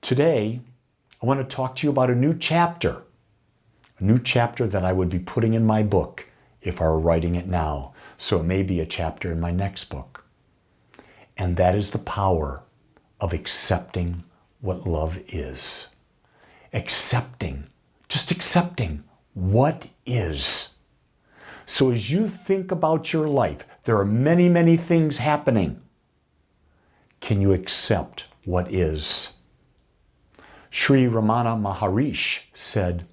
Today, I want to talk to you about a new chapter that I would be putting in my book if I were writing it now. So it may be a chapter in my next book. And that is the power of accepting what love is. Just accepting what is. So as you think about your life, there are many, many things happening. Can you accept what is? Sri Ramana Maharishi said,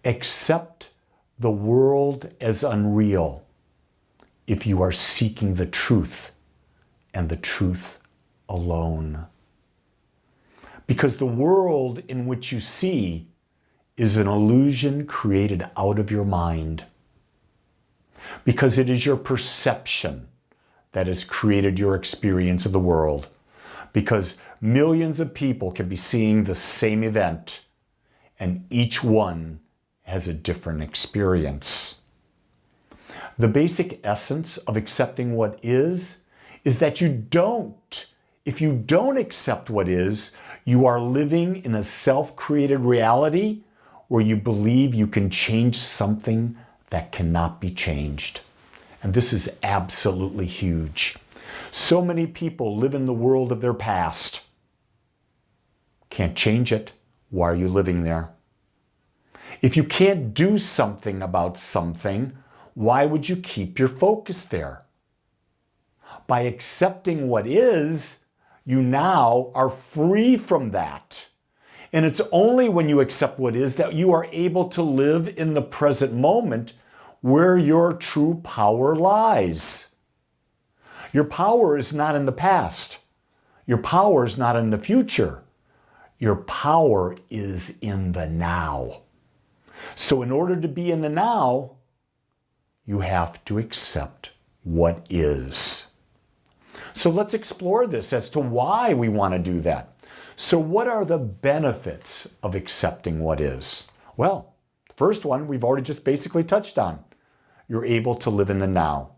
accept the world as unreal if you are seeking the truth and the truth alone. Because the world in which you see is an illusion created out of your mind. Because it is your perception that has created your experience of the world. Because millions of people can be seeing the same event, and each one has a different experience. The basic essence of accepting what is that if you don't accept what is, you are living in a self-created reality where you believe you can change something that cannot be changed. And this is absolutely huge. So many people live in the world of their past. Can't change it. Why are you living there? If you can't do something about something, why would you keep your focus there? By accepting what is, you now are free from that. And it's only when you accept what is that you are able to live in the present moment where your true power lies. Your power is not in the past. Your power is not in the future. Your power is in the now. So in order to be in the now, you have to accept what is. So let's explore this as to why we want to do that. So what are the benefits of accepting what is? Well, the first one we've already just basically touched on. You're able to live in the now.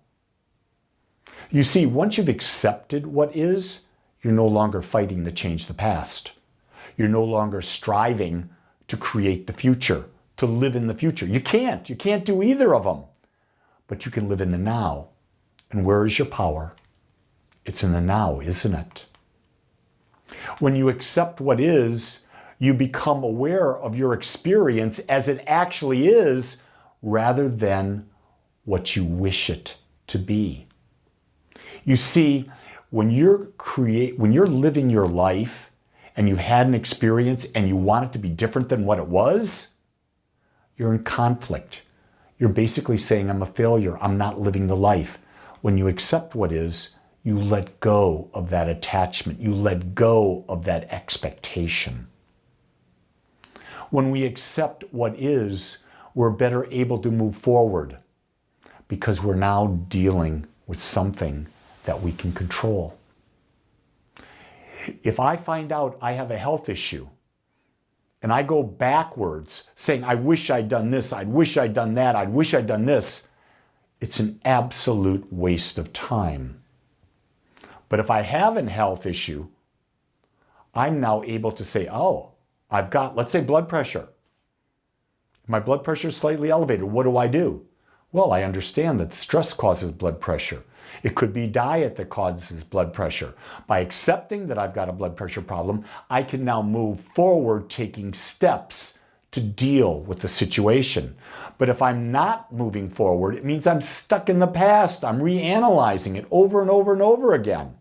You see, once you've accepted what is, you're no longer fighting to change the past. You're no longer striving to create the future, to live in the future. You can't do either of them. But you can live in the now. And where is your power? It's in the now, isn't it? When you accept what is, you become aware of your experience as it actually is, rather than what you wish it to be. You see, when you're living your life and you've had an experience and you want it to be different than what it was, you're in conflict. You're basically saying, I'm a failure. I'm not living the life. When you accept what is, you let go of that attachment. You let go of that expectation. When we accept what is, we're better able to move forward because we're now dealing with something that we can control. If I find out I have a health issue and I go backwards saying, I wish I'd done this, I wish I'd done that, I wish I'd done this, it's an absolute waste of time. But if I have a health issue, I'm now able to say, oh, I've got, let's say, blood pressure. My blood pressure is slightly elevated. What do? Well, I understand that stress causes blood pressure. It could be diet that causes blood pressure. By accepting that I've got a blood pressure problem, I can now move forward taking steps to deal with the situation. But if I'm not moving forward, it means I'm stuck in the past. I'm reanalyzing it over and over and over again.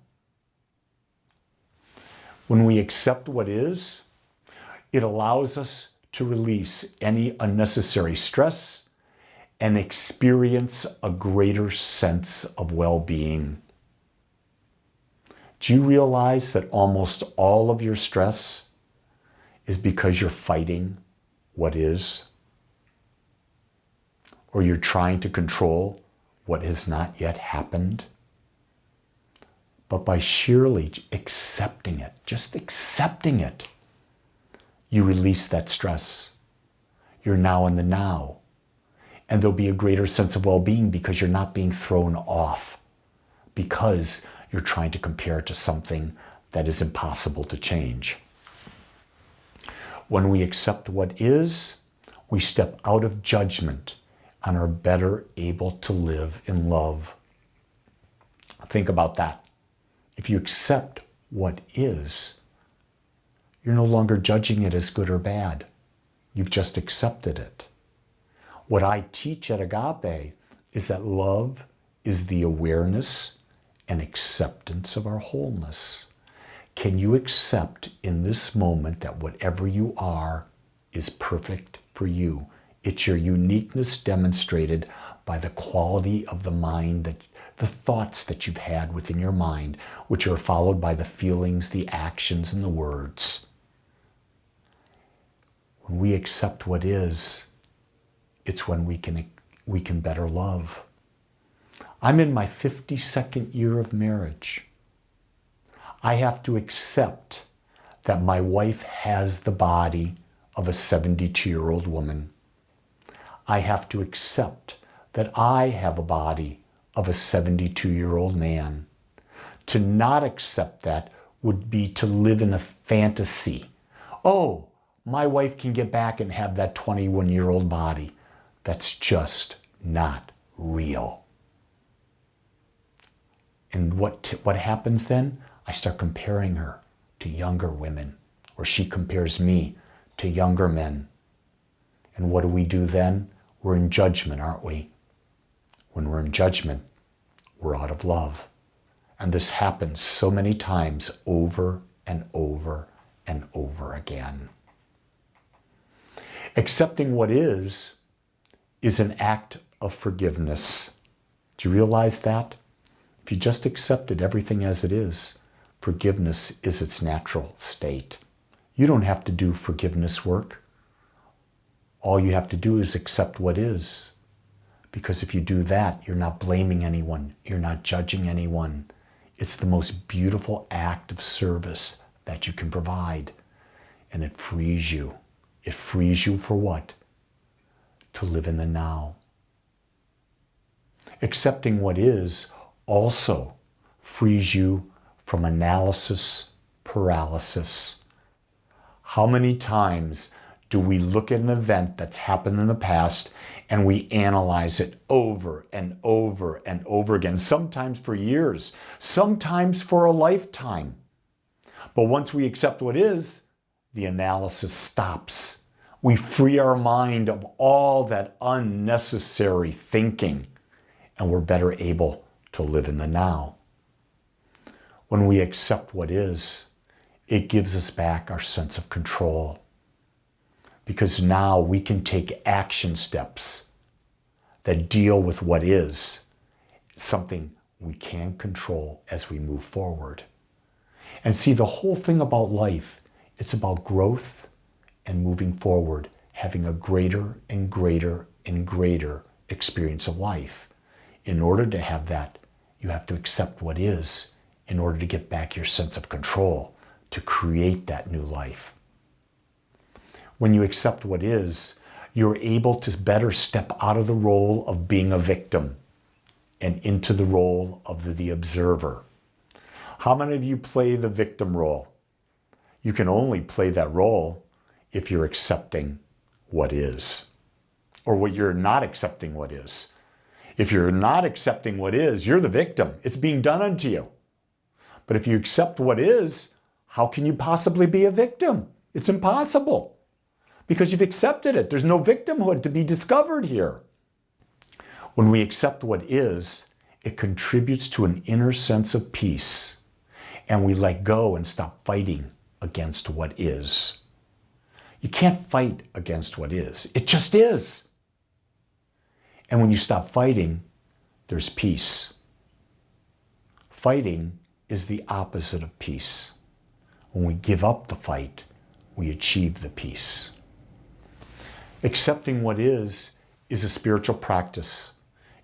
When we accept what is, it allows us to release any unnecessary stress and experience a greater sense of well-being. Do you realize that almost all of your stress is because you're fighting what is? Or you're trying to control what has not yet happened? But by sheerly accepting it, just accepting it, you release that stress. You're now in the now. And there'll be a greater sense of well-being because you're not being thrown off, because you're trying to compare it to something that is impossible to change. When we accept what is, we step out of judgment and are better able to live in love. Think about that. If you accept what is, you're no longer judging it as good or bad. You've just accepted it. What I teach at Agape is that love is the awareness and acceptance of our wholeness. Can you accept in this moment that whatever you are is perfect for you? It's your uniqueness demonstrated by the quality of the mind, the thoughts that you've had within your mind, which are followed by the feelings, the actions, and the words. When we accept what is, it's when we can better love. I'm in my 52nd year of marriage. I have to accept that my wife has the body of a 72-year-old woman. I have to accept that I have a body of a 72-year-old man. To not accept that would be to live in a fantasy. Oh, my wife can get back and have that 21-year-old body. That's just not real. And what happens then? I start comparing her to younger women, or she compares me to younger men. And what do we do then? We're in judgment, aren't we? When we're in judgment, we're out of love. And this happens so many times over and over and over again. Accepting what is an act of forgiveness. Do you realize that? If you just accepted everything as it is, forgiveness is its natural state. You don't have to do forgiveness work. All you have to do is accept what is. Because if you do that, you're not blaming anyone. You're not judging anyone. It's the most beautiful act of service that you can provide. And it frees you. It frees you for what? To live in the now. Accepting what is also frees you from analysis paralysis. How many times do we look at an event that's happened in the past and we analyze it over and over and over again, sometimes for years, sometimes for a lifetime? But once we accept what is, the analysis stops. We free our mind of all that unnecessary thinking, and we're better able to live in the now. When we accept what is, it gives us back our sense of control. Because now we can take action steps that deal with what is, something we can control as we move forward. And see, the whole thing about life, it's about growth and moving forward, having a greater and greater and greater experience of life. In order to have that, you have to accept what is in order to get back your sense of control, to create that new life. When you accept what is, you're able to better step out of the role of being a victim and into the role of the observer. How many of you play the victim role? You can only play that role if you're accepting what is, or what you're not accepting what is. If you're not accepting what is, you're the victim. It's being done unto you. But if you accept what is, how can you possibly be a victim? It's impossible. Because you've accepted it. There's no victimhood to be discovered here. When we accept what is, it contributes to an inner sense of peace. And we let go and stop fighting against what is. You can't fight against what is. It just is. And when you stop fighting, there's peace. Fighting is the opposite of peace. When we give up the fight, we achieve the peace. Accepting what is a spiritual practice.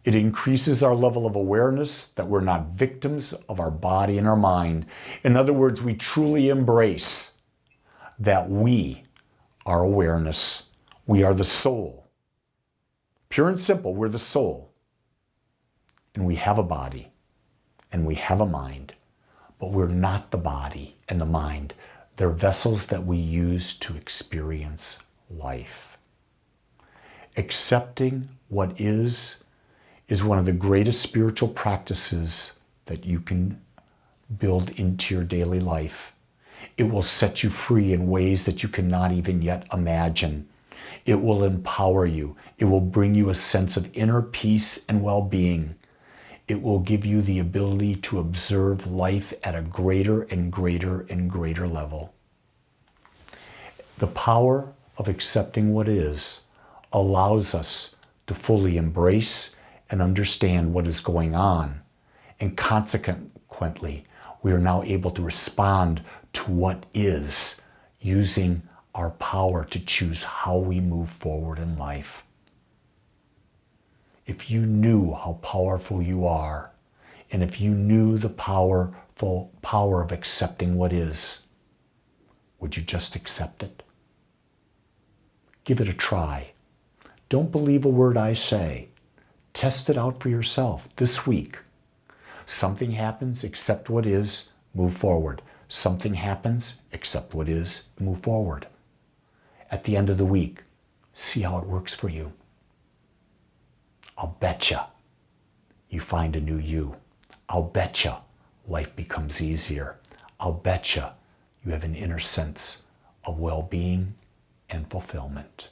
It increases our level of awareness that we're not victims of our body and our mind. In other words, we truly embrace that we are awareness. We are the soul. Pure and simple, we're the soul. And we have a body and we have a mind, but we're not the body and the mind. They're vessels that we use to experience life. Accepting what is one of the greatest spiritual practices that you can build into your daily life. It will set you free in ways that you cannot even yet imagine. It will empower you. It will bring you a sense of inner peace and well-being. It will give you the ability to observe life at a greater and greater and greater level. The power of accepting what is allows us to fully embrace and understand what is going on. And consequently, we are now able to respond to what is, using our power to choose how we move forward in life. If you knew how powerful you are, and if you knew the powerful power of accepting what is, would you just accept it? Give it a try. Don't believe a word I say. Test it out for yourself this week. Something happens, accept what is, move forward. Something happens, accept what is, move forward. At the end of the week, see how it works for you. I'll betcha you find a new you. I'll betcha life becomes easier. I'll betcha you have an inner sense of well-being and fulfillment.